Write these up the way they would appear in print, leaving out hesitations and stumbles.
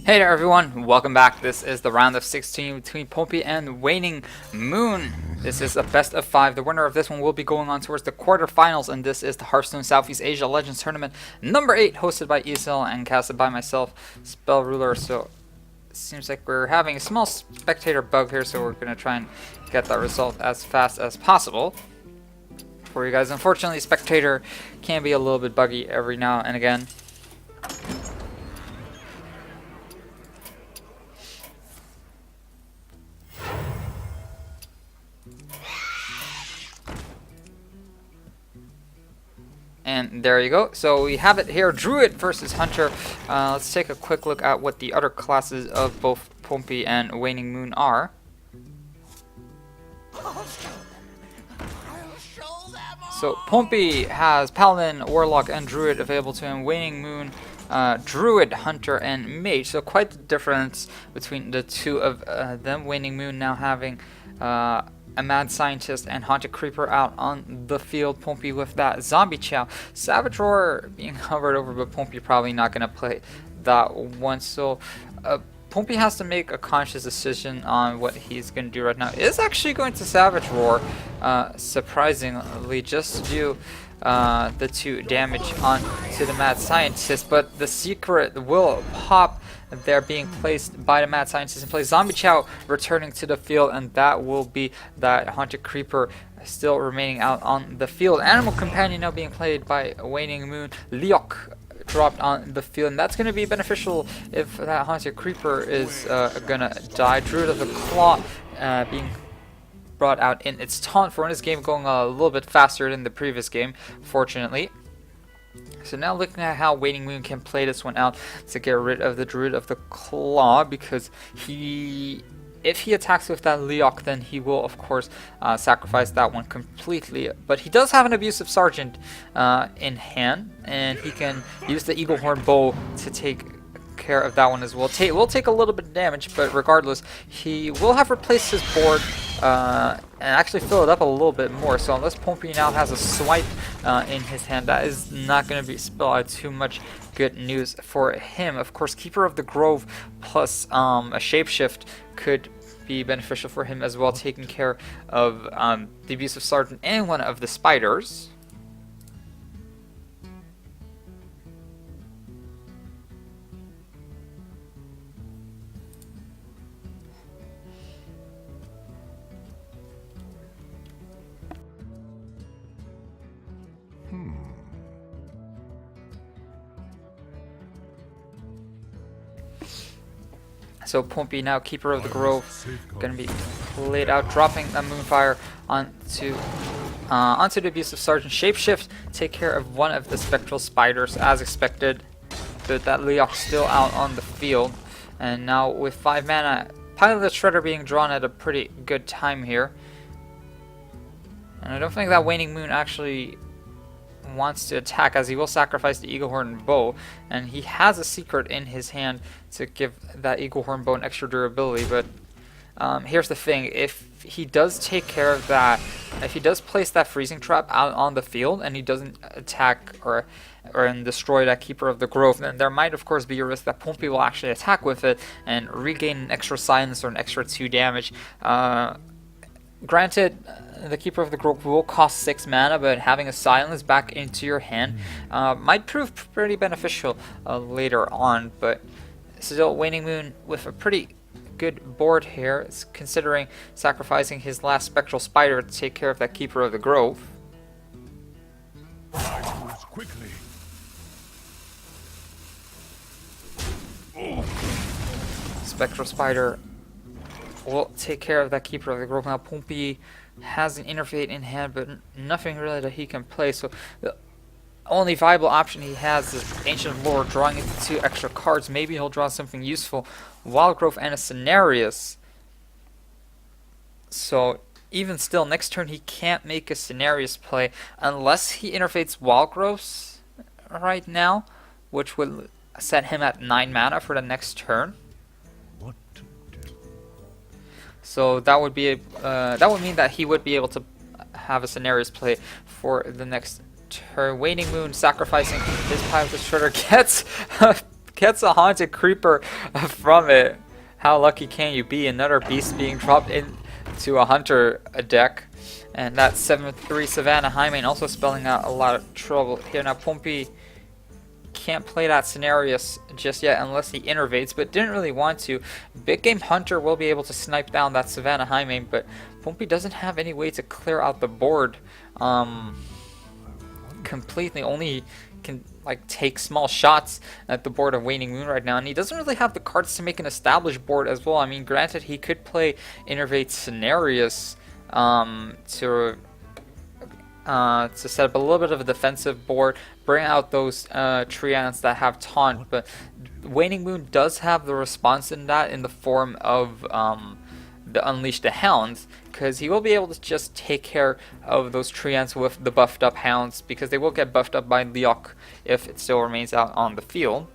Hey there everyone, welcome back. This is the round of 16 between Pompi and Waning Moon. This is a best of 5. The winner of this one will be going on towards the quarterfinals, and this is the Hearthstone Southeast Asia Legends Tournament number 8, hosted by ESL and casted by myself, Spell Ruler. So it seems like we're having a small spectator bug here, so we're going to try and get that result as fast as possible for you guys. Unfortunately, spectator can be a little bit buggy every now and again. And there you go. So we have it here, Druid versus Hunter. Let's take a quick look at what the other classes of both Pompi and Waning Moon are. So Pompi has Paladin, Warlock, and Druid available to him. Waning Moon, Druid, Hunter, and Mage. So quite the difference between the two of them. Waning Moon now having a Mad Scientist and Haunted Creeper out on the field. Pompi with that Zombie Chow. Savage Roar being hovered over, but Pompi probably not going to play that one. So Pompi has to make a conscious decision on what he's going to do right now. Is actually going to Savage Roar, surprisingly, just to do the 2 damage on to the Mad Scientist, but the secret will pop. They're being placed by the Mad Scientist and play Zombie Chow returning to the field, and that will be that Haunted Creeper still remaining out on the field. Animal Companion now being played by Waning Moon. Leok dropped on the field, and that's going to be beneficial if that Haunted Creeper is gonna die. Druid of the Claw being brought out in its taunt for this game, going a little bit faster than the previous game, fortunately. So now looking at how Waning Moon can play this one out to get rid of the Druid of the Claw, because if he attacks with that Leok, then he will of course sacrifice that one completely. But he does have an Abusive Sergeant in hand, and he can use the Eaglehorn Bow to take care of that one as well. Will take a little bit of damage, but regardless, he will have replaced his board and actually fill it up a little bit more. So unless Pompi now has a swipe in his hand, that is not going to spell out too much good news for him. Of course, Keeper of the Grove plus a Shapeshift could be beneficial for him as well, taking care of the Abusive Sergeant and one of the spiders. So Pompi now, Keeper of the Grove, going to be played out, dropping that Moonfire onto the Abusive Sergeant. Shapeshift, take care of one of the Spectral Spiders as expected. But that Leok still out on the field. And now with 5 mana, Pilot Shredder being drawn at a pretty good time here. And I don't think that Waning Moon actually wants to attack, as he will sacrifice the Eaglehorn Bow, and he has a secret in his hand to give that Eaglehorn Bow an extra durability. But here's the thing, if he does take care of that, if he does place that freezing trap out on the field and he doesn't attack or destroy that Keeper of the Grove, then there might of course be a risk that Pompi will actually attack with it and regain an extra silence or an extra 2 damage. Granted, the Keeper of the Grove will cost 6 mana, but having a silence back into your hand might prove pretty beneficial later on. But still, Waning Moon with a pretty good board here, considering sacrificing his last Spectral Spider to take care of that Keeper of the Grove. Quickly. Spectral Spider will take care of that Keeper of the Grove. Now Pompi has an Interfate in hand, but nothing really that he can play. So the only viable option he has is Ancient Lore, drawing into 2 extra cards. Maybe he'll draw something useful. Wild Growth and a Cenarius. So even still, next turn he can't make a Cenarius play unless he Interfates Wild Growths right now, which would set him at 9 mana for the next turn. So that would be that would mean that he would be able to have a Cenarius play for the next turn. Waning Moon sacrificing his Pilot Shredder gets gets a haunted creeper from it. How lucky can you be? Another beast being dropped into a hunter deck. And that 7-3 Savannah Highmane also spelling out a lot of trouble here. Now Pompi can't play that Scenarius just yet unless he innervates, but didn't really want to. Big Game Hunter will be able to snipe down that Savannah Highmane, but Pompi doesn't have any way to clear out the board completely. Only can like take small shots at the board of Waning Moon right now, and he doesn't really have the cards to make an established board as well. I mean, granted, he could play Innervate Scenarius to set up a little bit of a defensive board, bring out those Treants that have taunt, but Waning Moon does have the response in that in the form of the Unleash the Hounds, because he will be able to just take care of those Treants with the buffed up Hounds, because they will get buffed up by Leok if it still remains out on the field.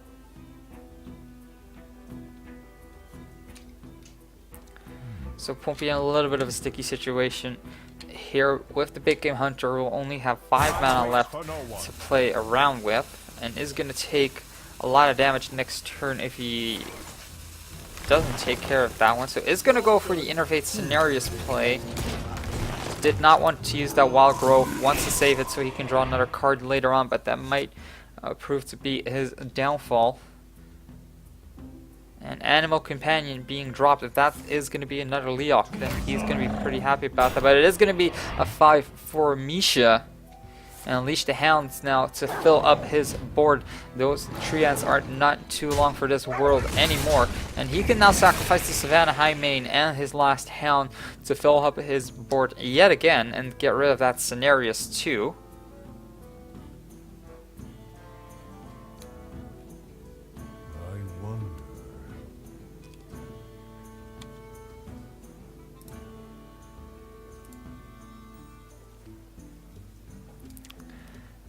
So Pompi in a little bit of a sticky situation here with the Big Game Hunter, who will only have 5 mana left to play around with, and is going to take a lot of damage next turn if he doesn't take care of that one. So is going to go for the Innervate Scenarius play. Did not want to use that Wild Growth, wants to save it so he can draw another card later on, but that might prove to be his downfall. And Animal Companion being dropped. If that is going to be another Leok, then he's going to be pretty happy about that. But it is going to be a 5 for Misha. And Unleash the Hounds now to fill up his board. Those Treants are not too long for this world anymore. And he can now sacrifice the Savannah Highmane and his last Hound to fill up his board yet again and get rid of that Scenarius too.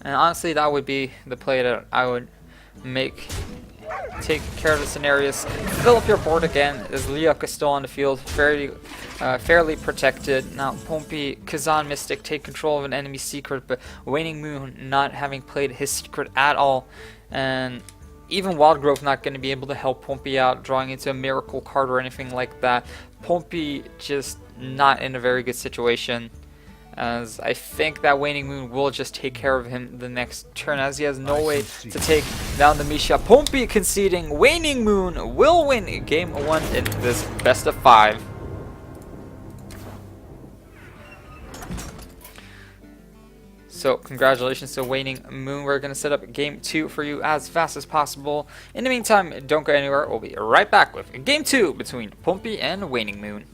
And honestly, that would be the play that I would make. Take care of the Scenarius, fill up your board again, as Leok is still on the field, fairly protected. Now Pompi, Kazan Mystic take control of an enemy secret, but Waning Moon not having played his secret at all, and even Wild Growth not going to be able to help Pompi out, drawing into a miracle card or anything like that. Pompi just not in a very good situation, as I think that Waning Moon will just take care of him the next turn, as he has no way to take down the Misha. Pompi conceding. Waning Moon will win game 1 in this best of 5. So congratulations to Waning Moon. We're going to set up game 2 for you as fast as possible. In the meantime, don't go anywhere. We'll be right back with game 2 between Pompi and Waning Moon.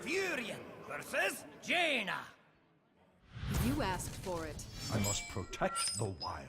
Furion versus Jaina. You asked for it. I must protect the wild.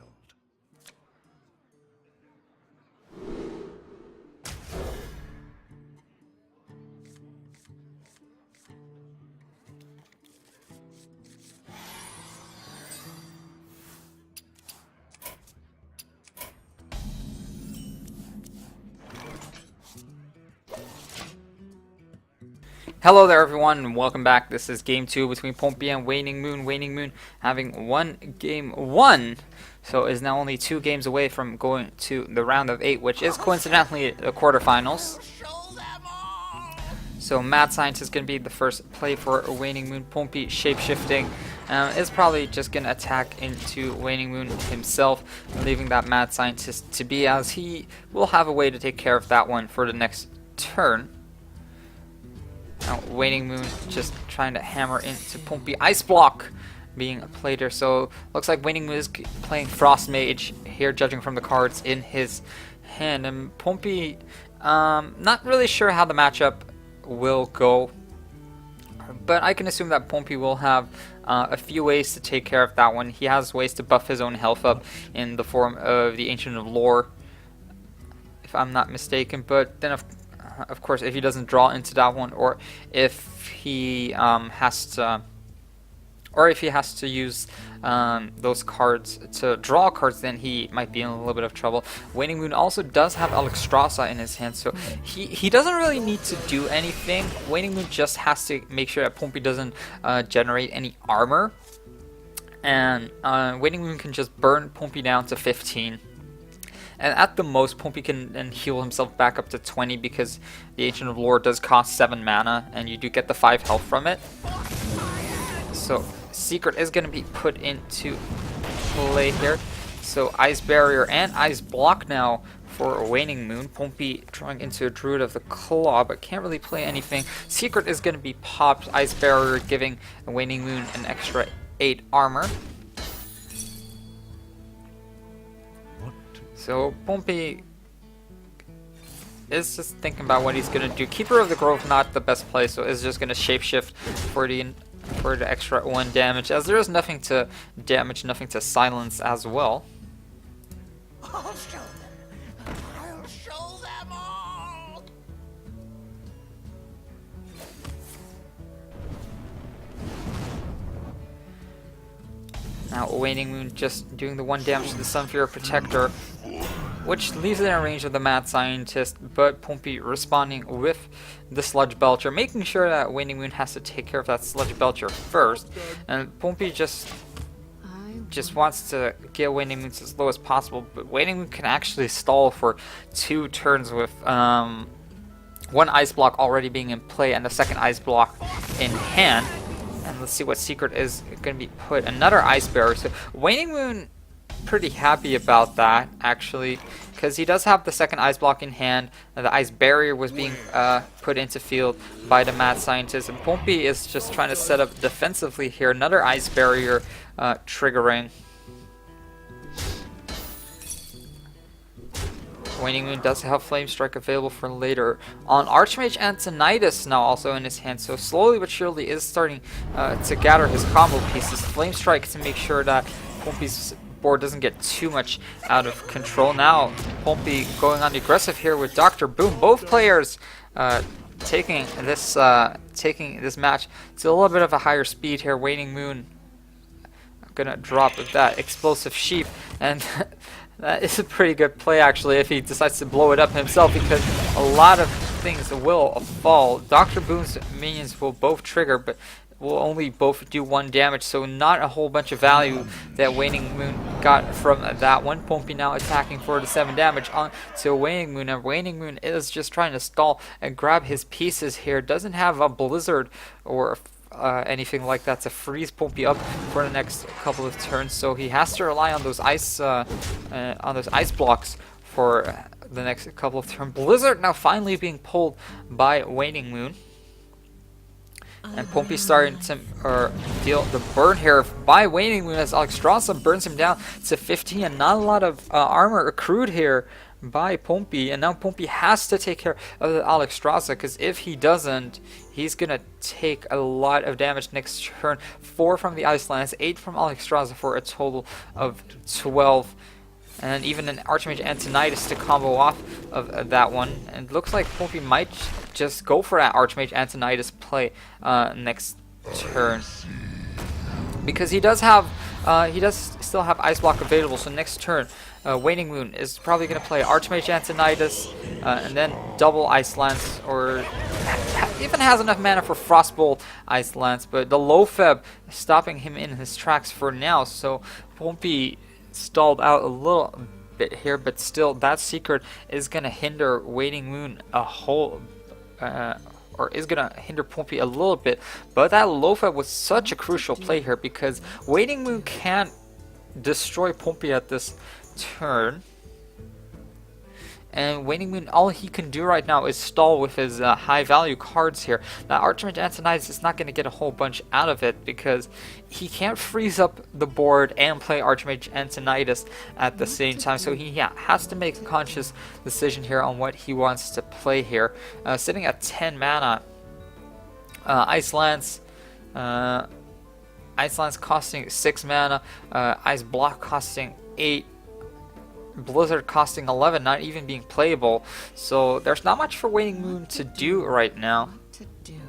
Hello there everyone and welcome back. This is game 2 between Pompi and WaningMoon. WaningMoon having won game 1, so is now only 2 games away from going to the round of 8, which is coincidentally the quarterfinals. So Mad Science is going to be the first play for WaningMoon. Pompi shapeshifting is probably just going to attack into WaningMoon himself, leaving that Mad Scientist to be, as he will have a way to take care of that one for the next turn. Now, WaningMoon just trying to hammer into Pompi. Ice Block being played here. So, looks like WaningMoon is playing Frost Mage here, judging from the cards in his hand. And Pompi, not really sure how the matchup will go. But I can assume that Pompi will have a few ways to take care of that one. He has ways to buff his own health up in the form of the Ancient of Lore, if I'm not mistaken. But then, of course, if he doesn't draw into that one, or if he has to use those cards to draw cards, then he might be in a little bit of trouble. WaningMoon also does have Alexstrasza in his hand, so he doesn't really need to do anything. WaningMoon just has to make sure that Pompi doesn't generate any armor, and WaningMoon can just burn Pompi down to 15. And at the most, Pompi can then heal himself back up to 20 because the Ancient of Lore does cost 7 mana, and you do get the 5 health from it. So Secret is going to be put into play here. So Ice Barrier and Ice Block now for WaningMoon. Pompi drawing into a Druid of the Claw, but can't really play anything. Secret is going to be popped. Ice Barrier giving WaningMoon an extra 8 armor. So Pompi is just thinking about what he's gonna do. Keeper of the Grove not the best play, so is just gonna shapeshift for the extra 1 damage, as there is nothing to damage, nothing to silence as well. I'll show them. I'll show them all. Now WaningMoon just doing the 1 damage to the Sunfear Protector, which leaves it in range of the Mad Scientist, but Pompi responding with the Sludge Belcher, making sure that WaningMoon has to take care of that Sludge Belcher first. And Pompi just wants to get WaningMoon as low as possible, but WaningMoon can actually stall for 2 turns with 1 Ice Block already being in play and the 2nd Ice Block in hand. And let's see what Secret is going to be put. Another Ice Barrier. So WaningMoon pretty happy about that, actually, because he does have the 2nd Ice Block in hand. The Ice Barrier was being put into field by the Mad Scientist, and Pompi is just trying to set up defensively here. Another Ice Barrier triggering. WaningMoon does have Flame Strike available for later on. Archmage and Tinnitus now also in his hand, so slowly but surely is starting to gather his combo pieces. Flame Strike to make sure that Pompi's board doesn't get too much out of control. Now Pompi going on the aggressive here with Dr. Boom. Both players taking this match to a little bit of a higher speed here. WaningMoon gonna drop with that Explosive Sheep, and that is a pretty good play, actually, if he decides to blow it up himself, because a lot of things will fall. Dr. Boom's minions will both trigger, but will only both do 1 damage, so not a whole bunch of value that WaningMoon got from that one. Pompi now attacking for the 7 damage on to WaningMoon, and WaningMoon is just trying to stall and grab his pieces here. Doesn't have a Blizzard or anything like that to freeze Pompi up for the next couple of turns, so he has to rely on those ice blocks for the next couple of turns. Blizzard now finally being pulled by WaningMoon, and Pompi starting to deal the burn here by WaningMoon as Alexstrasza burns him down to 15, and not a lot of armor accrued here by Pompi, and now Pompi has to take care of the Alexstrasza, because if he doesn't, he's gonna take a lot of damage next turn. 4 from the Ice Lance, 8 from Alexstrasza for a total of 12. And even an Archmage Antonidas to combo off of that one. And it looks like Pompi might just go for that Archmage Antonidas play next turn, because he does still have Ice Block available. So next turn, WaningMoon is probably going to play Archmage Antonidas and then double Ice Lance, or even has enough mana for Frostbolt Ice Lance. But the Loatheb is stopping him in his tracks for now. So Pompi stalled out a little bit here, but still that secret is going to hinder WaningMoon a whole or is going to hinder Pompi a little bit. But that Loatheb was such a crucial play here, because WaningMoon can't destroy Pompi at this turn, and WaningMoon, all he can do right now is stall with his high value cards here. Now Archmage Antonidas is not going to get a whole bunch out of it, because he can't freeze up the board and play Archmage Antonidas at the same time. So he has to make a conscious decision here on what he wants to play here. Sitting at 10 mana, Ice Lance costing 6 mana, Ice Block costing 8, Blizzard costing 11, not even being playable. So there's not much for WaningMoon to do right now. To do.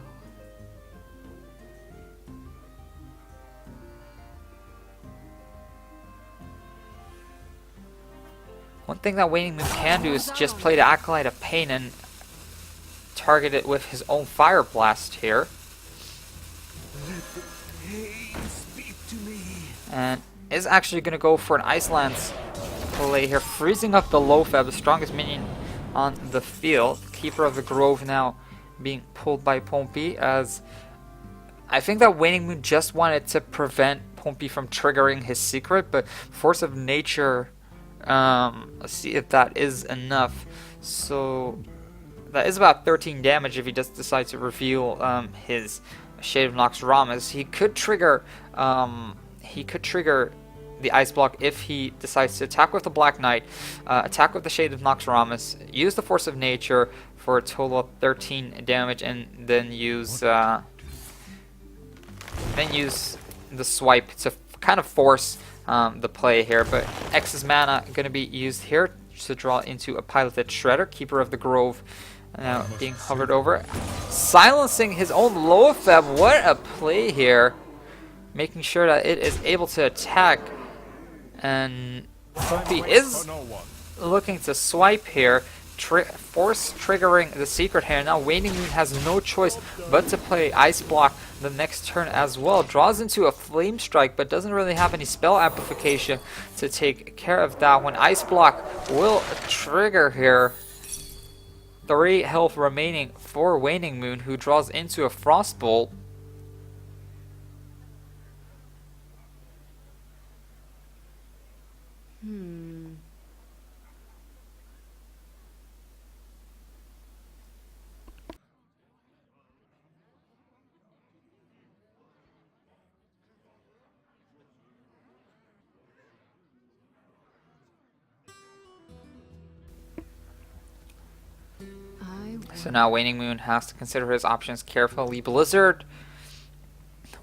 One thing that WaningMoon can do is just play the Acolyte of Pain and target it with his own Fire Blast here. And is actually going to go for an Ice Lance play here, freezing up the Loatheb, the strongest minion on the field. Keeper of the Grove now being pulled by Pompi, as I think that WaningMoon just wanted to prevent Pompi from triggering his secret, but Force of Nature, let's see if that is enough. So that is about 13 damage if he just decides to reveal his Shade of Noxramas. He could trigger the Ice Block if he decides to attack with the Black Knight, attack with the Shade of Noxramas, use the Force of Nature for a total of 13 damage, and then use the swipe to kind of force the play here. But X's mana going to be used here to draw into a Piloted Shredder. Keeper of the Grove now being hovered over, silencing his own Loatheb. What a play here, making sure that it is able to attack. And Pompi is looking to swipe here, force triggering the secret here. Now WaningMoon has no choice but to play Ice Block the next turn as well. Draws into a Flame Strike, but doesn't really have any spell amplification to take care of that one. Ice Block will trigger here. 3 health remaining for WaningMoon, who draws into a Frostbolt. So now WaningMoon has to consider his options carefully. Blizzard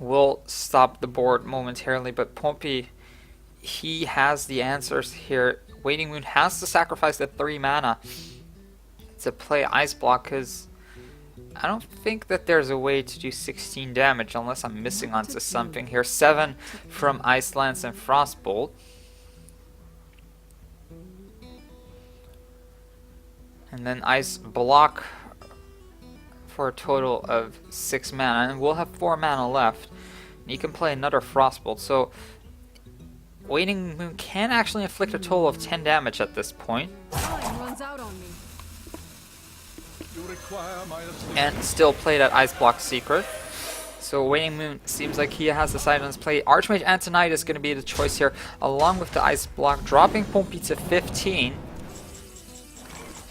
will stop the board momentarily, but Pompi, he has the answers here. WaningMoon has to sacrifice the 3 mana to play Ice Block, because I don't think that there's a way to do 16 damage unless I'm missing onto something here. 7 from Ice Lance and Frostbolt. And then Ice Block for a total of 6 mana, and we'll have 4 mana left. And you can play another Frostbolt, so WaningMoon can actually inflict a total of 10 damage at this point. Time runs out on me. And still play that Ice Block secret. So WaningMoon seems like he has decided on his play. Archmage Antonidas is going to be the choice here, along with the Ice Block, dropping Pompi to 15.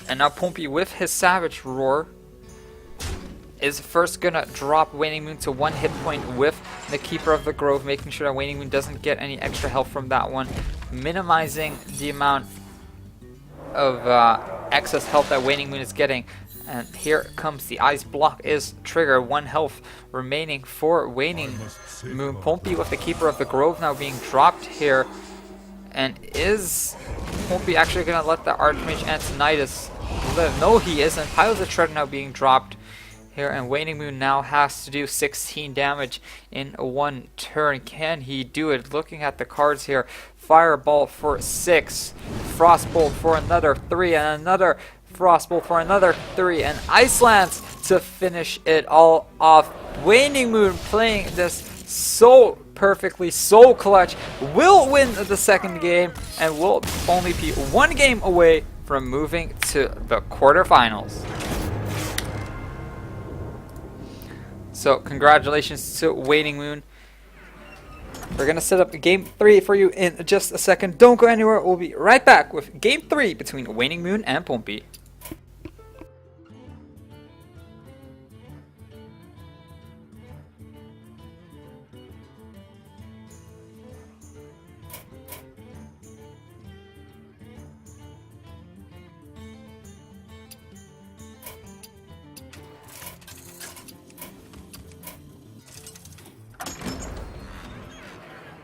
And now Pompi, with his Savage Roar, is first gonna drop WaningMoon to 1 hit point with the Keeper of the Grove, making sure that WaningMoon doesn't get any extra health from that one, minimizing the amount of excess health that Waning Moon is getting. And here comes the ice block is triggered. 1 health remaining for Waning Moon. Pompi with the Keeper of the Grove now being dropped here. And is Pompi actually going to let the Archmage Antonidas live? No, he isn't. Piles of Tread now being dropped here, and Waning Moon now has to do 16 damage in 1 turn. Can he do it? Looking at the cards here, Fireball for 6, Frostbolt for another 3, and another Frostbolt for another 3, and Ice Lance to finish it all off. Waning Moon playing this so perfectly, so clutch, will win the second game and will only be 1 game away from moving to the quarterfinals. So congratulations to Waning Moon. We're going to set up game 3 for you in just a second. Don't go anywhere. We'll be right back with game 3 between Waning Moon and Pompi.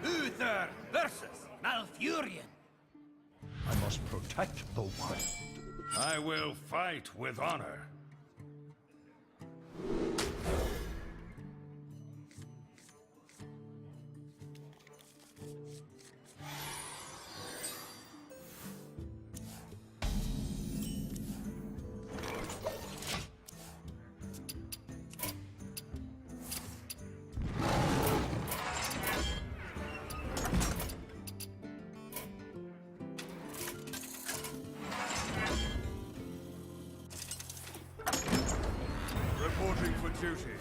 Uther versus Malfurion. I must protect the wild. I will fight with honor. Reporting for duty.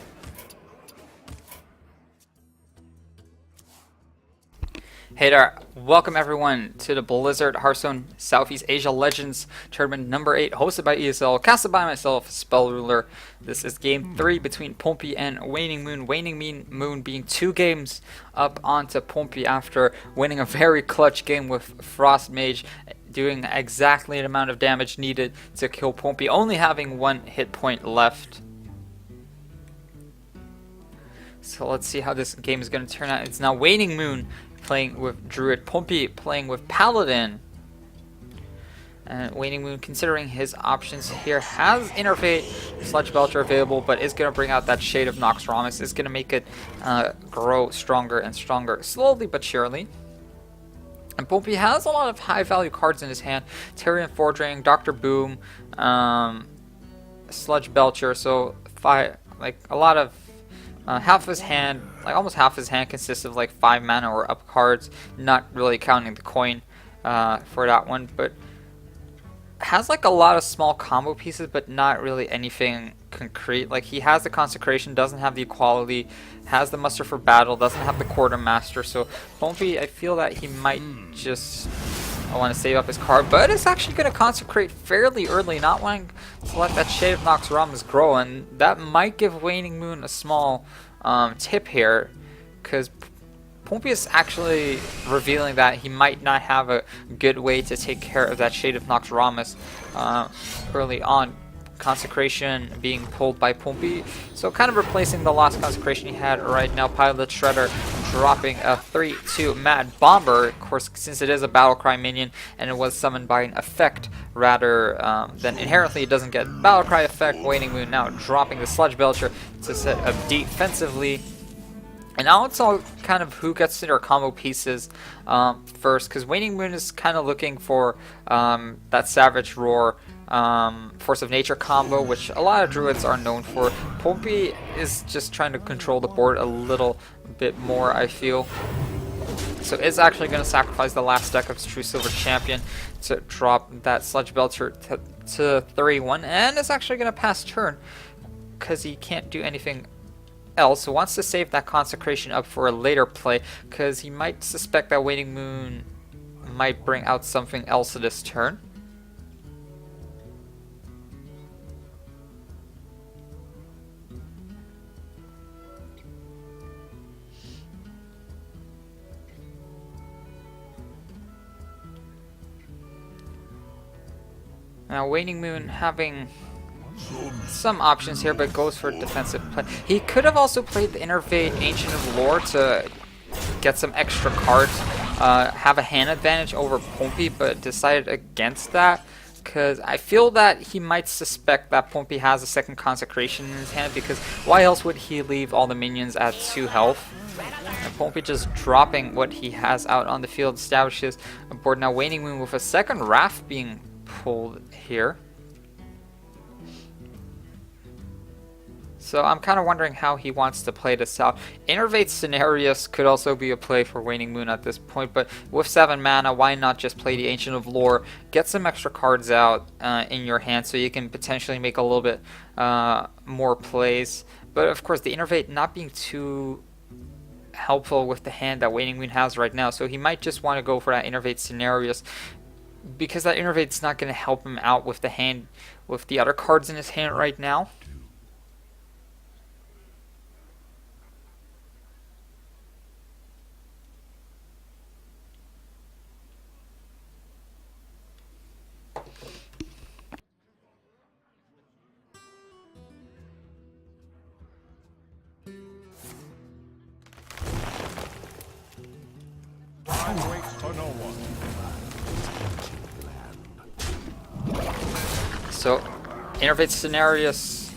Hey there, welcome everyone to the Blizzard Hearthstone Southeast Asia Legends Tournament number 8, hosted by ESL, casted by myself, Spell Ruler. This is game 3 between Pompi and Waning Moon. Waning Moon being 2 games up onto Pompi after winning a very clutch game with Frost Mage, doing exactly the amount of damage needed to kill Pompi, only having 1 hit point left. So let's see how this game is going to turn out. It's now Waning Moon playing with Druid, Pompi playing with Paladin. And Waning Moon, considering his options here, has Interfate, Sludge Belcher available, but is going to bring out that Shade of Noxramas. Is going to make it grow stronger and stronger, slowly but surely. And Pompi has a lot of high value cards in his hand. Tyrion Fordrain, Dr. Boom, Sludge Belcher, so like a lot of half his hand, like almost half his hand consists of like 5 mana or up cards, not really counting the coin for that one, but has like a lot of small combo pieces, but not really anything concrete. Like he has the Consecration, doesn't have the Equality, has the Muster for Battle, doesn't have the Quartermaster, so Pompi, I feel that he might just want to save up his card, but it's actually going to Consecrate fairly early, not wanting to let that Shade of Noxramas grow, and that might give Waning Moon a small tip here, because Pompi is actually revealing that he might not have a good way to take care of that Shade of Noxramas early on. Consecration being pulled by Pompi, so kind of replacing the last Consecration he had right now. Pilot Shredder dropping a 3/2 Mad Bomber, of course, since it is a Battlecry minion and it was summoned by an effect rather than inherently it doesn't get Battlecry effect. Waning Moon now dropping the Sludge Belcher to set up defensively. And now it's all kind of who gets their combo pieces first, because Waning Moon is kind of looking for that Savage Roar Force of Nature combo, which a lot of Druids are known for. Pompi is just trying to control the board a little bit more, I feel. So is actually going to sacrifice the last deck of his True Silver Champion to drop that Sludge Belcher to 3/1, and it's actually going to pass turn because he can't do anything else. So wants to save that Consecration up for a later play, because he might suspect that Waning Moon might bring out something else this turn. Now WaningMoon having some options here, but goes for defensive play. He could have also played the Innervate Ancient of Lore to get some extra cards, have a hand advantage over Pompi, but decided against that because I feel that he might suspect that Pompi has a second Consecration in his hand, because why else would he leave all the minions at 2 health? And Pompi just dropping what he has out on the field establishes a board. Now WaningMoon with a second Wrath being pulled here. So I'm kind of wondering how he wants to play this out. Innervate Scenarios could also be a play for WaningMoon at this point, but with 7 mana, why not just play the Ancient of Lore, get some extra cards out in your hand so you can potentially make a little bit more plays. But of course, the Innervate not being too helpful with the hand that WaningMoon has right now, so he might just want to go for that Innervate Scenarios, because that Innervate's not going to help him out with the hand, with the other cards in his hand right now. I wait for no one. So, Innervate Scenarios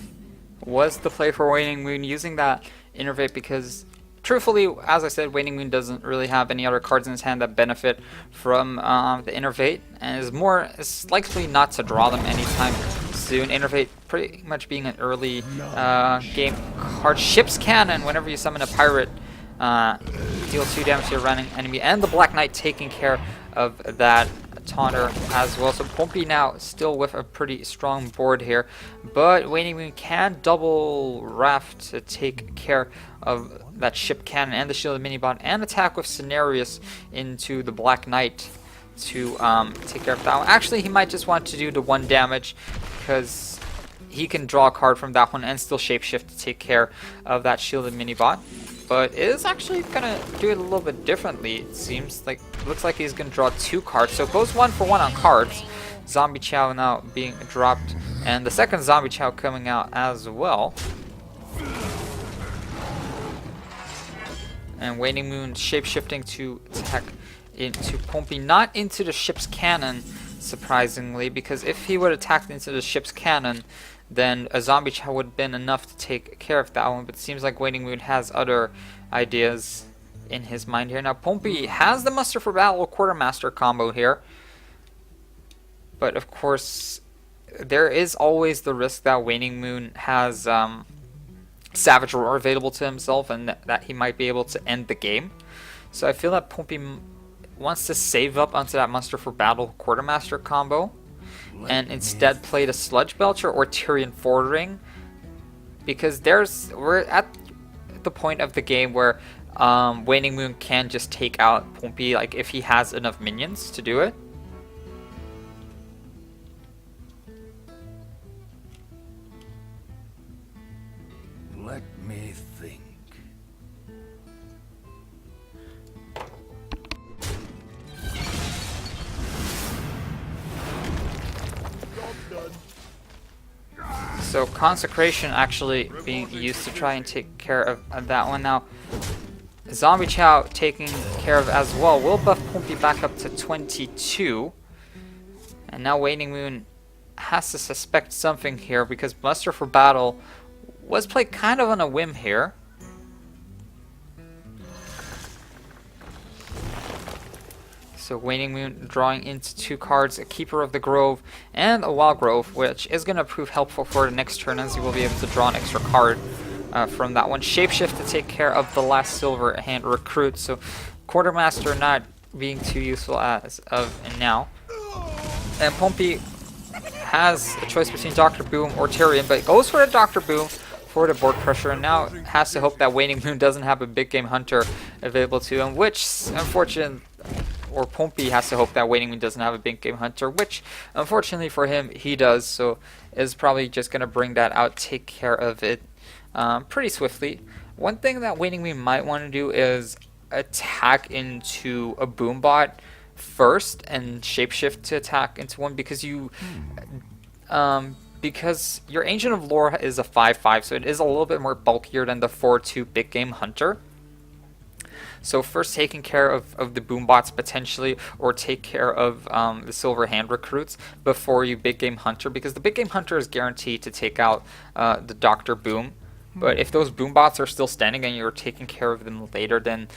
was the play for WaningMoon, using that Innervate because, truthfully, as I said, WaningMoon doesn't really have any other cards in his hand that benefit from the Innervate, and is likely not to draw them anytime soon. Innervate pretty much being an early game card. Ship's Cannon, whenever you summon a pirate, deal 2 damage to your running enemy, and the Black Knight taking care of that taunter as well. So Pompi now still with a pretty strong board here, but WaningMoon can double Raft to take care of that Ship Cannon and the Shielded Minibot, and attack with Scenarios into the Black Knight to take care of that one. Actually, he might just want to do the 1 damage because he can draw a card from that one and still shapeshift to take care of that Shielded Minibot. But is actually gonna do it a little bit differently. It seems like, looks like he's gonna draw 2 cards, so it goes 1 for 1 on cards. Zombie Chow now being dropped, and the second Zombie Chow coming out as well. And WaningMoon shapeshifting to attack into Pompi, not into the Ship's Cannon, surprisingly, because if he would have attacked into the Ship's Cannon, then a Zombie Chow would have been enough to take care of that one. But it seems like WaningMoon has other ideas in his mind here. Now Pompi has the Muster for Battle Quartermaster combo here, but of course there is always the risk that WaningMoon has Savage Roar available to himself, and that he might be able to end the game. So I feel that Pompi wants to save up onto that Muster for Battle Quartermaster combo and instead play the Sludge Belcher or Tyrian Fordring, because we're at the point of the game where WaningMoon can just take out Pompi, like if he has enough minions to do it. Let me think. So Consecration actually being used to try and take care of that one. Now Zombie Chow taking care of as well will buff Pompi back up to 22. And now WaningMoon has to suspect something here, because Muster for Battle was played kind of on a whim here. So WaningMoon drawing into 2 cards, a Keeper of the Grove and a Wild Grove, which is going to prove helpful for the next turn, as he will be able to draw an extra card from that one. Shapeshift to take care of the last Silver Hand Recruit, so Quartermaster not being too useful as of now. And Pompi has a choice between Dr. Boom or Tyrion, but goes for the Dr. Boom for the board pressure, and now has to hope that WaningMoon doesn't have a big game Hunter available to him, which unfortunately, or Pompi has to hope that WaningMoon doesn't have a big game Hunter, which unfortunately for him he does, so is probably just going to bring that out, take care of it pretty swiftly. One thing that WaningMoon might want to do is attack into a Boombot first and shapeshift to attack into one because because your Ancient of Lore is a 5/5, so it is a little bit more bulkier than the 4/2 big game hunter. So first taking care of the boom bots potentially, or take care of the silver hand recruits before you big game hunter, because the big game hunter is guaranteed to take out the Dr. Boom. But if those boom bots are still standing and you're taking care of them later, then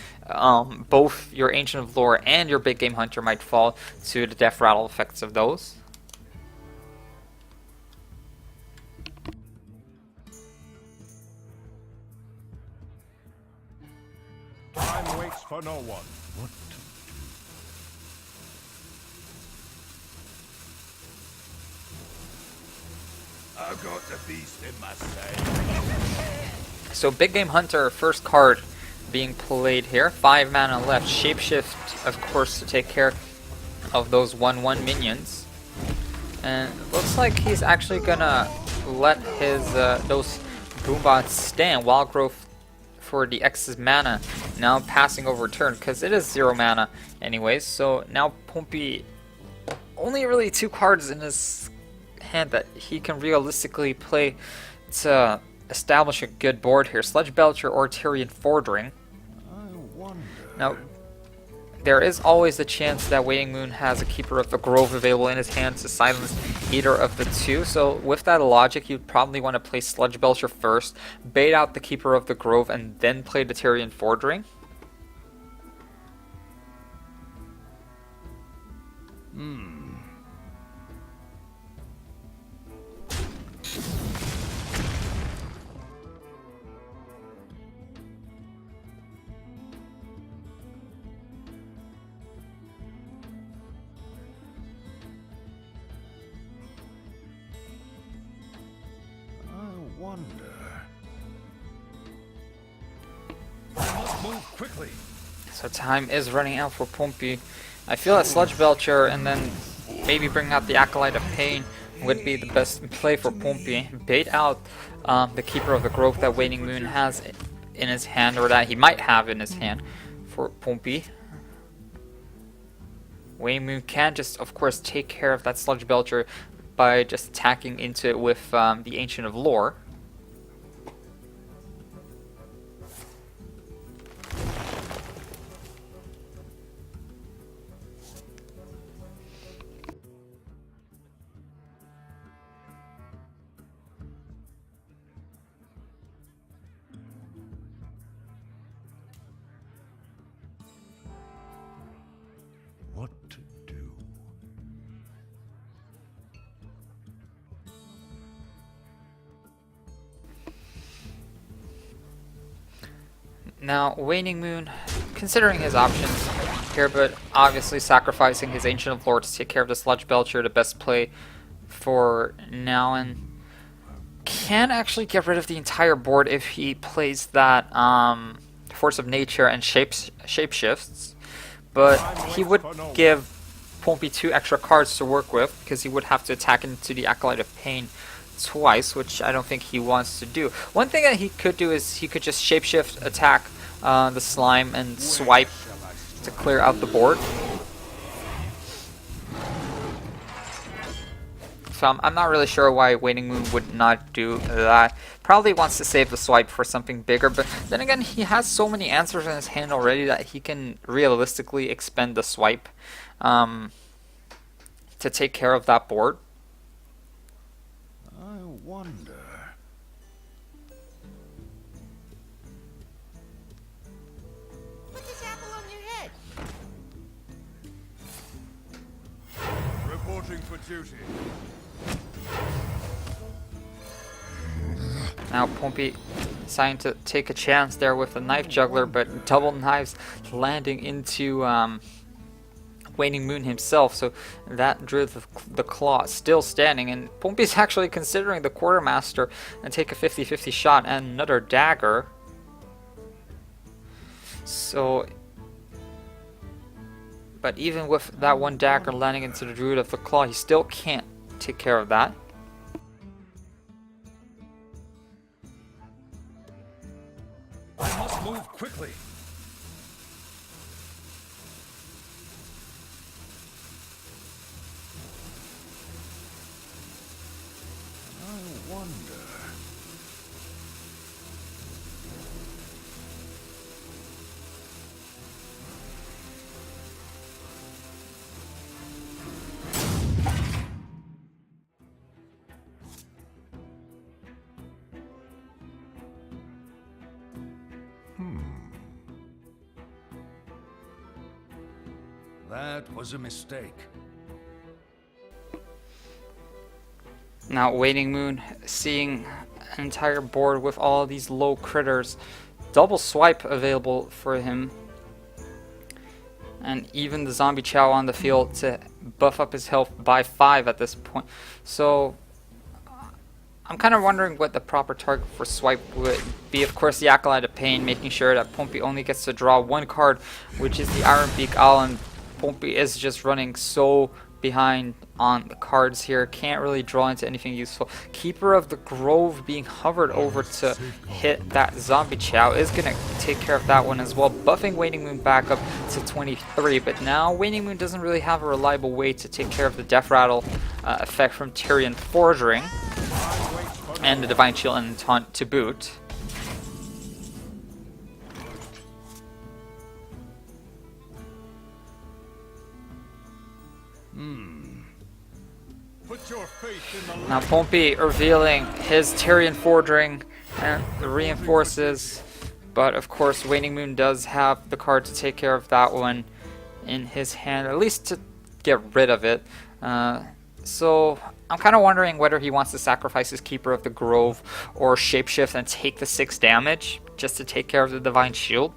both your Ancient of Lore and your big game hunter might fall to the death rattle effects of those. Time waits for no one. What? I've got the beast in my sight. So big game hunter, first card being played here. 5 mana left. Shapeshift, of course, to take care of those 1/1 minions. And it looks like he's actually gonna let his those boombots stand. Wild growth for the excess mana now passing over turn, because it is 0 mana anyways. So now Pompi only really 2 cards in his hand that he can realistically play to establish a good board here. Sludge Belcher or Tyrian Fordring. I wonder. Now, there is always the chance that WaningMoon has a Keeper of the Grove available in his hand to silence either of the two. So with that logic, you'd probably want to play Sludge Belcher first, bait out the Keeper of the Grove, and then play the Tyrian Fordring. I wonder. I must move quickly. So time is running out for Pompi. I feel that Sludge Belcher and then maybe bring out the Acolyte of Pain would be the best play for Pompi. Bait out the Keeper of the Grove that WaningMoon has in his hand, or that he might have in his hand for Pompi. WaningMoon can just, of course, take care of that Sludge Belcher by just attacking into it with the Ancient of Lore. What to do? Now, WaningMoon, considering his options here, but obviously sacrificing his Ancient of Lore to take care of the Sludge Belcher, the best play for now, and can actually get rid of the entire board if he plays that Force of Nature and shapeshifts. But he would give Pompi 2 extra cards to work with, because he would have to attack into the Acolyte of Pain twice, which I don't think he wants to do. One thing that he could do is he could just shapeshift, attack the slime, and swipe to clear out the board. So I'm not really sure why WaningMoon would not do that. Probably wants to save the swipe for something bigger, but then again, he has so many answers in his hand already that he can realistically expend the swipe to take care of that board. I wonder. Put this apple on your head. Reporting for duty. Now Pompi deciding to take a chance there with the Knife Juggler, but double knives landing into WaningMoon himself, so that drew the claw still standing, and Pompi's actually considering the Quartermaster and take a 50-50 shot and another dagger. So, but even with that one dagger landing into the Druid of the Claw, he still can't take care of that. I must move quickly. That was a mistake. Now WaningMoon seeing an entire board with all these low critters. Double swipe available for him. And even the zombie chow on the field to buff up his health by 5 at this point. So I'm kind of wondering what the proper target for swipe would be. Of course, the Acolyte of Pain, making sure that Pompi only gets to draw one card, which is the Iron Beak Owl, and Pompi is just running so behind on the cards here. Can't really draw into anything useful. Keeper of the Grove being hovered over to hit that zombie chow is going to take care of that one as well, buffing WaningMoon back up to 23. But now WaningMoon doesn't really have a reliable way to take care of the Death Rattle effect from Tyrion Forging and the Divine Shield and Taunt to boot. Put your faith in the Now Pompi revealing his Tyrion Forging and the reinforces, but of course WaningMoon does have the card to take care of that one in his hand, at least to get rid of it. So I'm kind of wondering whether he wants to sacrifice his Keeper of the Grove or shapeshift and take the 6 damage just to take care of the Divine Shield.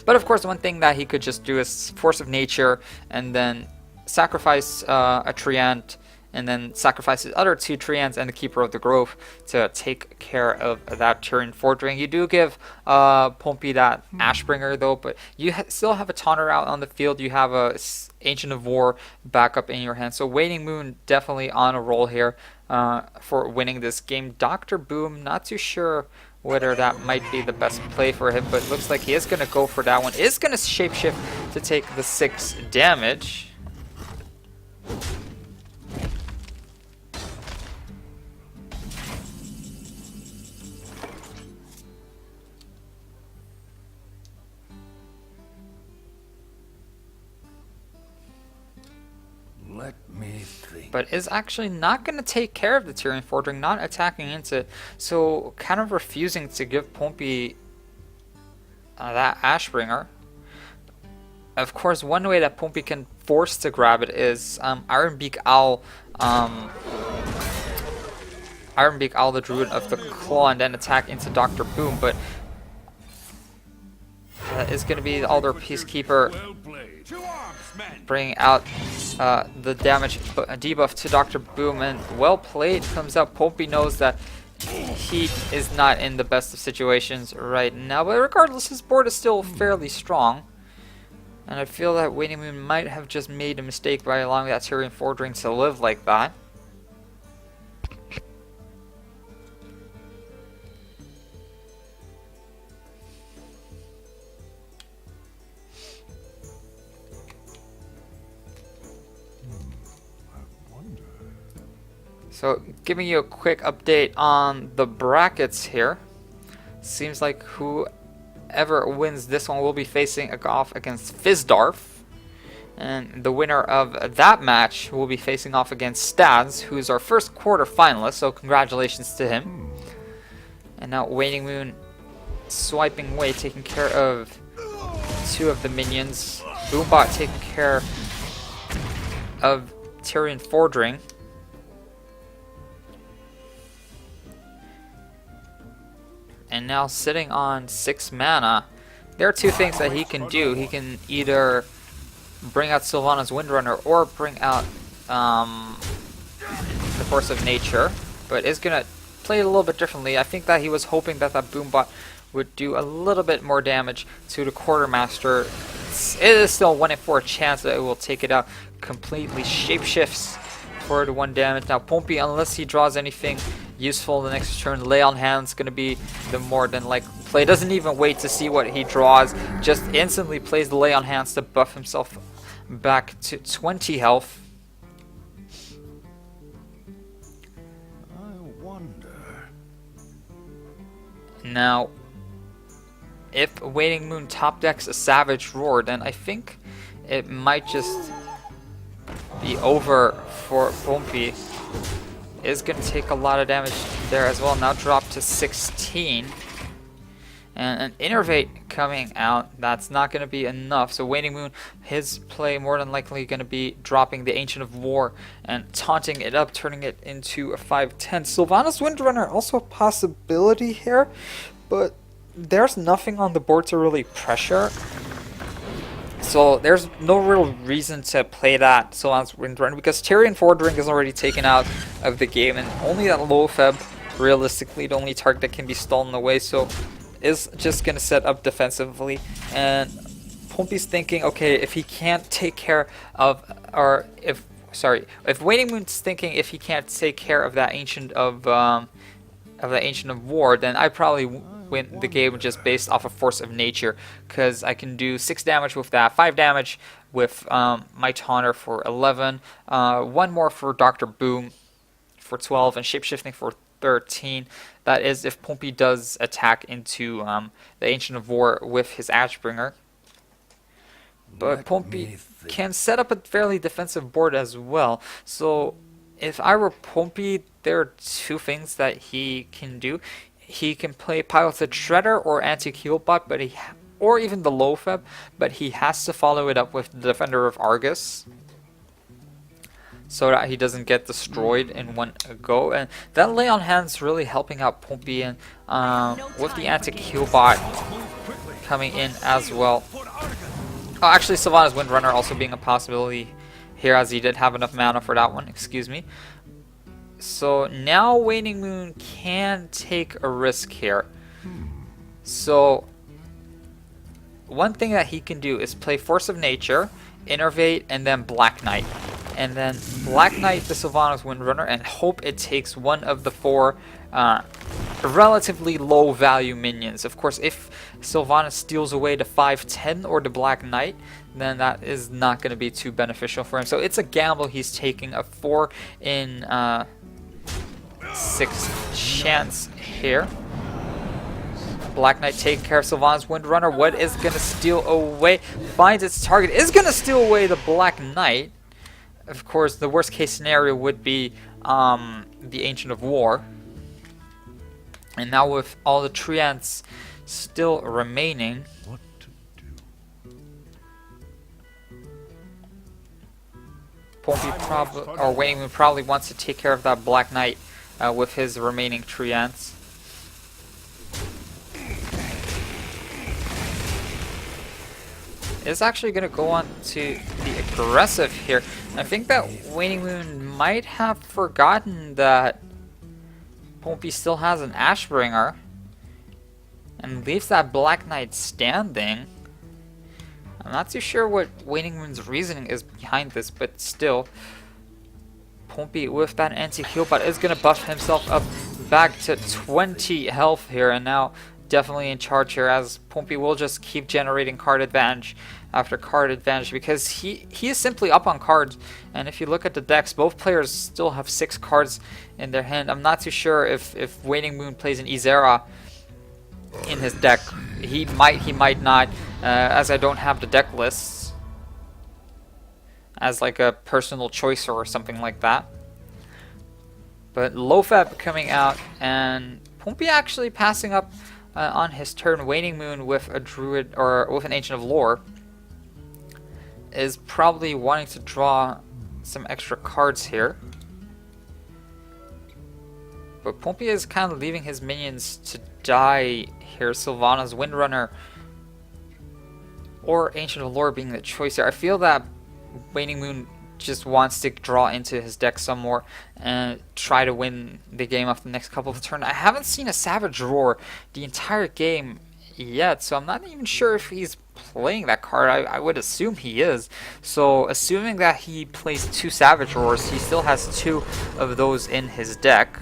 But of course, one thing that he could just do is Force of Nature and then sacrifice a Treant and then sacrifice his other 2 Treants and the Keeper of the Grove to take care of that Tyrion Forging. You do give Pompi that Ashbringer though, but you still have a Taunter out on the field. You have a Ancient of War backup in your hand. So WaningMoon definitely on a roll here for winning this game. Dr. Boom, not too sure whether that might be the best play for him, but it looks like he is going to go for that one. Is going to shapeshift to take the 6 damage. Let me think. But is actually not going to take care of the Tyrion Forging, not attacking into it, so kind of refusing to give Pompi that Ashbringer. Of course, one way that Pompi can force to grab it is Iron Beak Owl, Iron Beak Owl, the Druid of the Claw, and then attack into Dr. Boom, but that is going to be the Alder Peacekeeper Well played. To arms, men. bringing out the damage debuff to Dr. Boom, and well played comes out. Pompi knows that he is not in the best of situations right now, but regardless, his board is still fairly strong. And I feel that WaningMoon might have just made a mistake by allowing that Tyrion Forging to live like that. So, giving you a quick update on the brackets here. Seems like whoever wins this one will be facing off against Fizdorf. And the winner of that match will be facing off against Stads, who's our first quarter finalist, so congratulations to him. And now WaningMoon swiping away, taking care of 2 of the minions. Boombot taking care of Tyrion Forging. And now sitting on 6 mana, there are 2 things that he can do. He can either bring out Sylvanas Windrunner or bring out the Force of Nature, but is going to play it a little bit differently. I think that he was hoping that that Boombot would do a little bit more damage to the Quartermaster. It is still 1 in 4 chance that it will take it out. Completely shapeshifts for the 1 damage. Now Pompi, unless he draws anything useful the next turn, Lay on Hands going to be the more than likely play. Doesn't even wait to see what he draws, just instantly plays the Lay on Hands to buff himself back to 20 health. I wonder. Now, if WaningMoon top decks a Savage Roar, then I think it might just be over for Pompi. Is going to take a lot of damage there as well. Now drop to 16. And an Innervate coming out, that's not going to be enough. So Waning Moon, his play more than likely going to be dropping the Ancient of War and taunting it up, turning it into a 5/10. Sylvanas Windrunner also a possibility here, but there's nothing on the board to really pressure. So there's no real reason to play that Sylvanas Windrunner because Tyrion Fordring is already taken out of the game, and only that low Feb, realistically, the only target that can be stolen away. So is just going to set up defensively, and Pompi's thinking, okay, if he can't take care of, or if Waning Moon's thinking if he can't take care of that Ancient of War, then I probably win the game just based off of Force of Nature, because I can do 6 damage with that, 5 damage with my Taunter for 11, 1 more for Dr. Boom for 12, and Shapeshifting for 13. That is if Pompi does attack into the Ancient of War with his Ashbringer. But Pompi can set up a fairly defensive board as well. So if I were Pompi, there are 2 things that he can do. He can play Piloted Shredder or Anti-Keelbot, but or even the low Feb, but he has to follow it up with the Defender of Argus, so that he doesn't get destroyed in one go. And that lay on hand's really helping out Pompi, and with the Anti-Keelbot coming in as well. Oh, actually, Sylvanas Windrunner also being a possibility here, as he did have enough mana for that one, excuse me. So now Waning Moon can take a risk here. So one thing that he can do is play Force of Nature, Innervate, and then Black Knight. And then Black Knight the Sylvanas Windrunner and hope it takes one of the 4 relatively low value minions. Of course, if Sylvanas steals away the 5/10 or the Black Knight, then that is not going to be too beneficial for him. So it's a gamble he's taking, a 4 in 6 chance here. Black Knight take care of Sylvanas Windrunner. What is going to steal away? Finds its target. Is going to steal away the Black Knight. Of course, the worst case scenario would be the Ancient of War. And now with all the Treants still remaining, What to do? Pompi probably, or Waning Moon probably wants to take care of that Black Knight with his remaining Treants. Is actually going to go on to the aggressive here. I think that Waning Moon might have forgotten that Pompi still has an Ashbringer and leaves that Black Knight standing. I'm not too sure what Waning Moon's reasoning is behind this, but still, Pompi with that Anti-Healbot is going to buff himself up back to 20 health here, and now definitely in charge here, as Pompi will just keep generating card advantage after card advantage, because he is simply up on cards. And if you look at the decks, both players still have 6 cards in their hand. I'm not too sure if Waning Moon plays an Izera in his deck. He might not, as I don't have the deck lists as like a personal choice or something like that. But Lofab coming out, and Pompi actually passing up on his turn. Waning Moon with a Druid, or with an Ancient of Lore, is probably wanting to draw some extra cards here. But Pompi is kind of leaving his minions to die here. Sylvanas Windrunner or Ancient of Lore being the choice here. I feel that Waning Moon just wants to draw into his deck some more and try to win the game off the next couple of turns. I haven't seen a Savage Roar the entire game yet, so I'm not even sure if he's playing that card. I would assume he is. So assuming that he plays 2 Savage Roars, he still has 2 of those in his deck.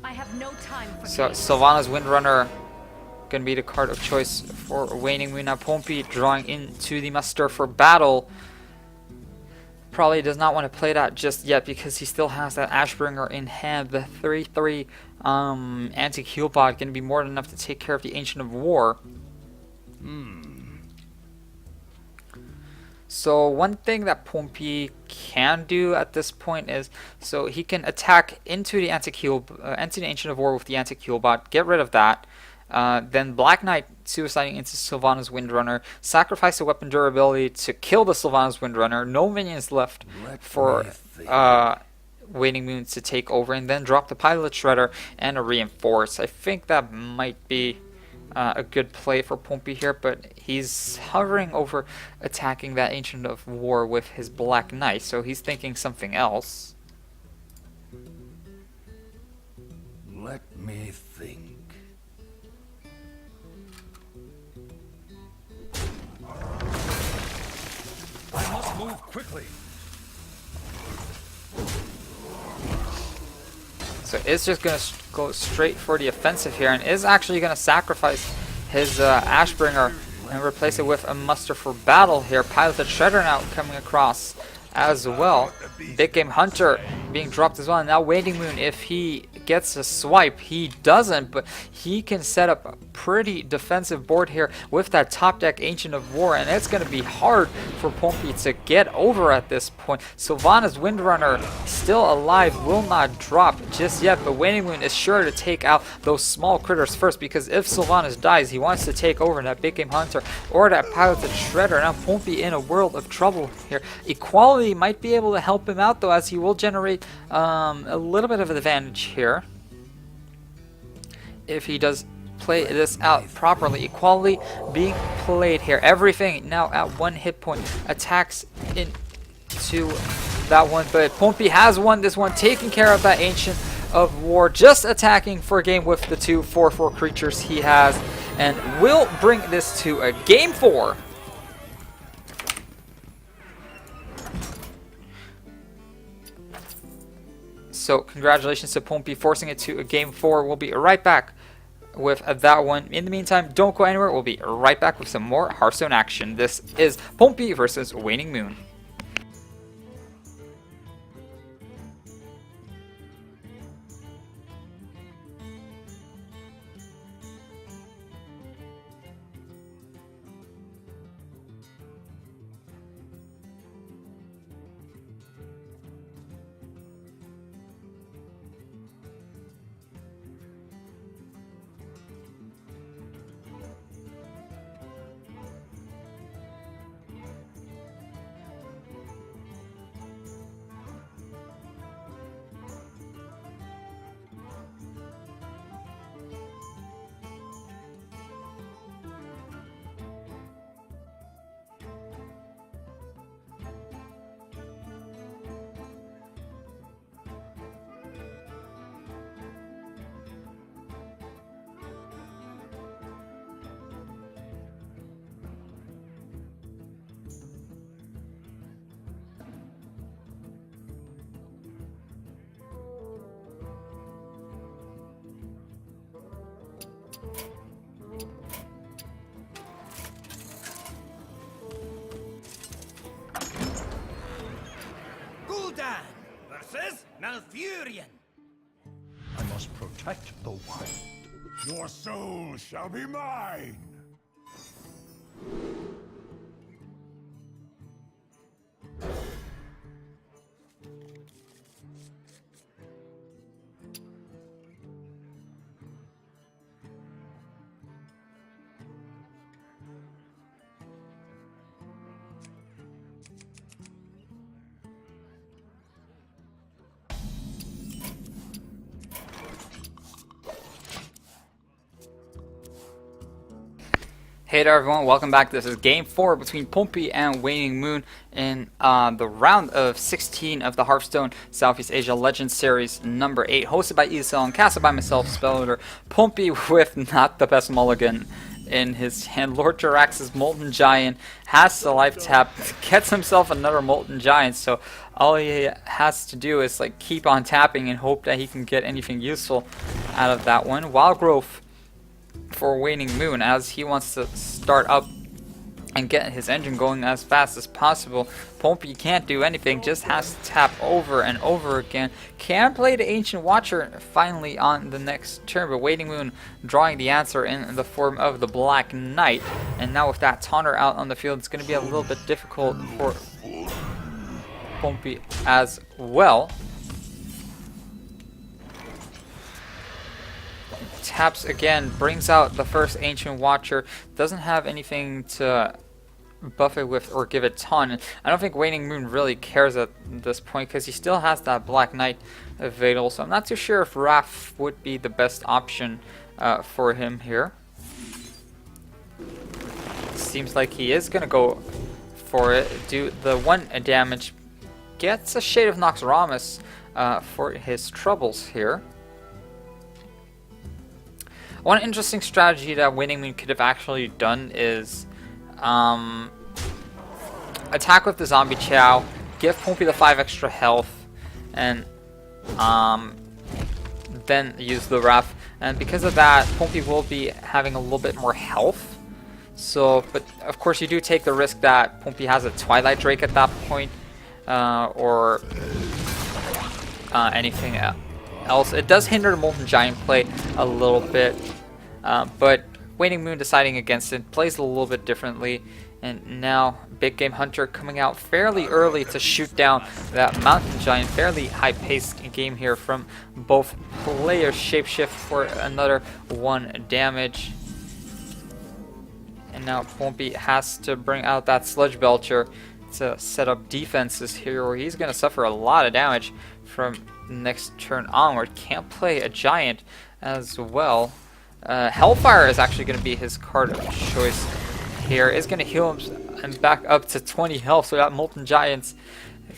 I have no time for So games. Sylvanas Windrunner gonna be the card of choice for Waning Moon. Now Pompi drawing into the muster for battle. Probably does not want to play that just yet because he still has that Ashbringer in hand. The 3/3 Anti-Healbot gonna be more than enough to take care of the Ancient of War. So one thing that Pompi can do at this point is, so he can attack into the into the Ancient of War with the Anti-Heal bot, get rid of that. Then Black Knight suiciding into Sylvanas Windrunner, sacrifice the weapon durability to kill the Sylvanas Windrunner. No minions left for Waning Moon to take over, and then drop the Pilot Shredder and a Reinforce. I think that might be a good play for Pompi here, but he's hovering over attacking that Ancient of War with his Black Knight, so he's thinking something else. Let me think. I must move quickly. So is just going to go straight for the offensive here, and is actually going to sacrifice his Ashbringer and replace it with a Muster for Battle here. Piloted Shredder now coming across as well. Big Game Hunter being dropped as well. And now WaningMoon, if he gets a swipe, he doesn't, but he can set up a pretty defensive board here with that top deck Ancient of War, and it's going to be hard for Pompi to get over at this point. Sylvanas Windrunner still alive, will not drop just yet, but WaningMoon is sure to take out those small critters first, because if Sylvanas dies, he wants to take over that Big Game Hunter or that Piloted Shredder. Now Pompi in a world of trouble here. Equality might be able to help him out though, as he will generate a little bit of an advantage here if he does play this out properly. Equality being played here. Everything now at 1 hit point. Attacks into that one, but Pompi has won this one, taking care of that Ancient of War, just attacking for a game with the 2 4/4 creatures he has, and will bring this to a game 4. So congratulations to Pompi, forcing it to a game 4. We'll be right back with that one. In the meantime, don't go anywhere. We'll be right back with some more Hearthstone action. This is Pompi versus Waning Moon. Gul'dan versus Malfurion. I must protect the wild. Your soul shall be mine. Hey there everyone, welcome back. This is game 4 between Pompi and Waning Moon in the round of 16 of the Hearthstone Southeast Asia Legends Series number 8, hosted by ESL and casted by myself, Spellloader. Pompi with not the best mulligan in his hand. Lord Jarax's Molten Giant has to life tap, gets himself another Molten Giant, so all he has to do is like keep on tapping and hope that he can get anything useful out of that one. Wild Growth for Waning Moon, as he wants to start up and get his engine going as fast as possible. Pompi can't do anything, just has to tap over and over again. Can play the Ancient Watcher finally on the next turn, but WaningMoon drawing the answer in the form of the Black Knight. And now with that Taunter out on the field, it's going to be a little bit difficult for Pompi as well. Taps again, brings out the first Ancient Watcher, doesn't have anything to buff it with or give it taunt. I don't think WaningMoon really cares at this point because he still has that Black Knight available, so I'm not too sure if Wrath would be the best option for him here. Seems like he is gonna go for it, do the 1 damage, gets a Shade of Noxramas for his troubles here. One interesting strategy that WaningMoon could have actually done is attack with the Zombie Chow, give Pompi the 5 extra health, and then use the Wrath. And because of that, Pompi will be having a little bit more health. So, but of course you do take the risk that Pompi has a Twilight Drake at that point, or anything else. It does hinder the Molten Giant play a little bit, but WaningMoon deciding against it, plays a little bit differently. And now Big Game Hunter coming out fairly early to shoot down that Mountain Giant. Fairly high-paced game here from both players. Shapeshift for another 1 damage. And now Pompi has to bring out that Sludge Belcher to set up defenses here, where he's going to suffer a lot of damage from next turn onward. Can't play a Giant as well. Hellfire is actually going to be his card of choice here. Is going to heal him and back up to 20 health, so that Molten Giant's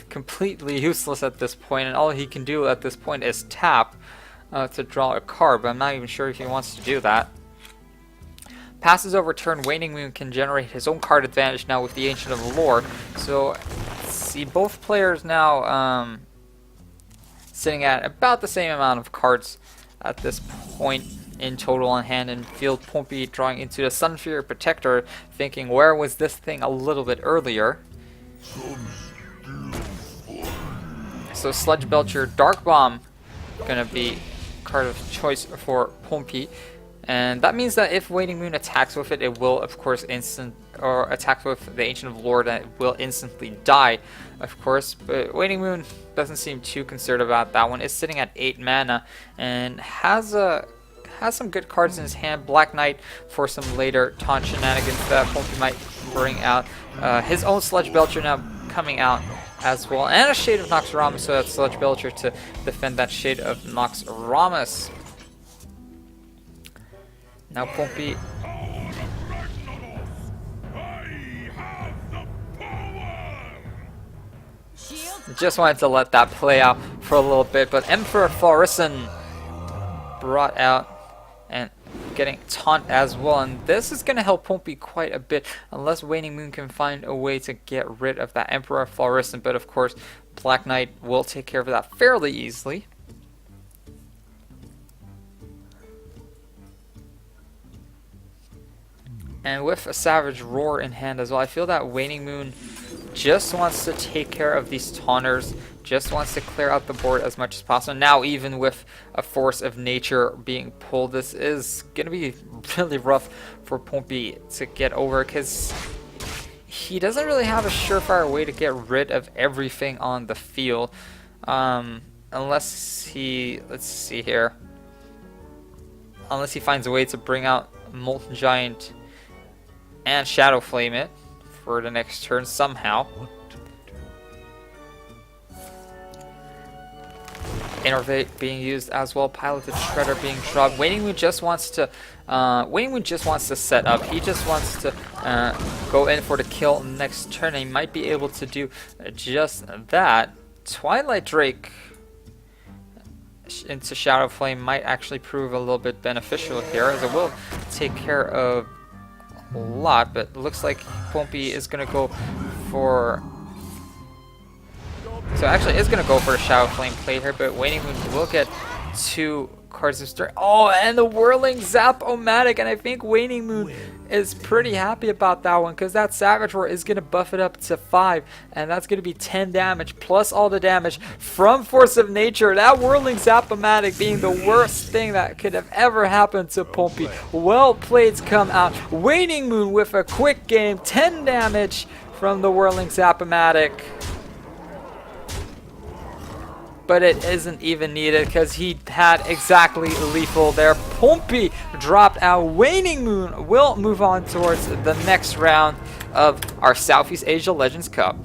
completely useless at this point, and all he can do at this point is tap to draw a card, but I'm not even sure if he wants to do that. Passes over turn, WaningMoon can generate his own card advantage now with the Ancient of Lore. So, see, both players now sitting at about the same amount of cards at this point in total on hand and field. Pompi drawing into the Sunfury Protector, thinking, where was this thing a little bit earlier? So Sludge Belcher, Dark Bomb gonna be card of choice for Pompi, and that means that if WaningMoon attacks with it, it will of course attack with the Ancient of Lore, that will instantly die, of course. But WaningMoon doesn't seem too concerned about that one. Is sitting at 8 mana and has some good cards in his hand. Black Knight for some later taunt shenanigans that Pompi might bring out. His own Sludge Belcher now coming out as well, and a Shade of Noxramas, so that's Sludge Belcher to defend that Shade of Noxramas. Now Pompi just wanted to let that play out for a little bit, but Emperor Florison brought out and getting taunt as well, and this is going to help Pompi quite a bit unless WaningMoon can find a way to get rid of that Emperor Florison. But of course Black Knight will take care of that fairly easily. And with a Savage Roar in hand as well, I feel that WaningMoon just wants to take care of these taunters, just wants to clear out the board as much as possible. Now even with a Force of Nature being pulled, this is going to be really rough for Pompi to get over, because he doesn't really have a surefire way to get rid of everything on the field. Unless he, let's see here, unless he finds a way to bring out Molten Giant and Shadow Flame it for the next turn somehow. Innervate being used as well. Piloted Shredder being dropped. WaningMoon just wants to set up. He just wants to go in for the kill next turn. And he might be able to do just that. Twilight Drake into Shadow Flame might actually prove a little bit beneficial here, as it will take care of a lot. But it looks like Pompi is going to go for... So actually is going to go for a Shadow Flame play here, but WaningMoon will get 2 cards of strength. Oh, and the Whirling Zap-O-Matic, and I think Waning Moon is pretty happy about that one because that Savage Roar is going to buff it up to 5, and that's going to be 10 damage plus all the damage from Force of Nature. That Whirling Zap-O-Matic being the worst thing that could have ever happened to Pompi. Well played come out. Waning Moon with a quick game, 10 damage from the Whirling Zap-O-Matic. But it isn't even needed because he had exactly lethal there. Pompi dropped out. Waning Moon will move on towards the next round of our Southeast Asia Legends Cup.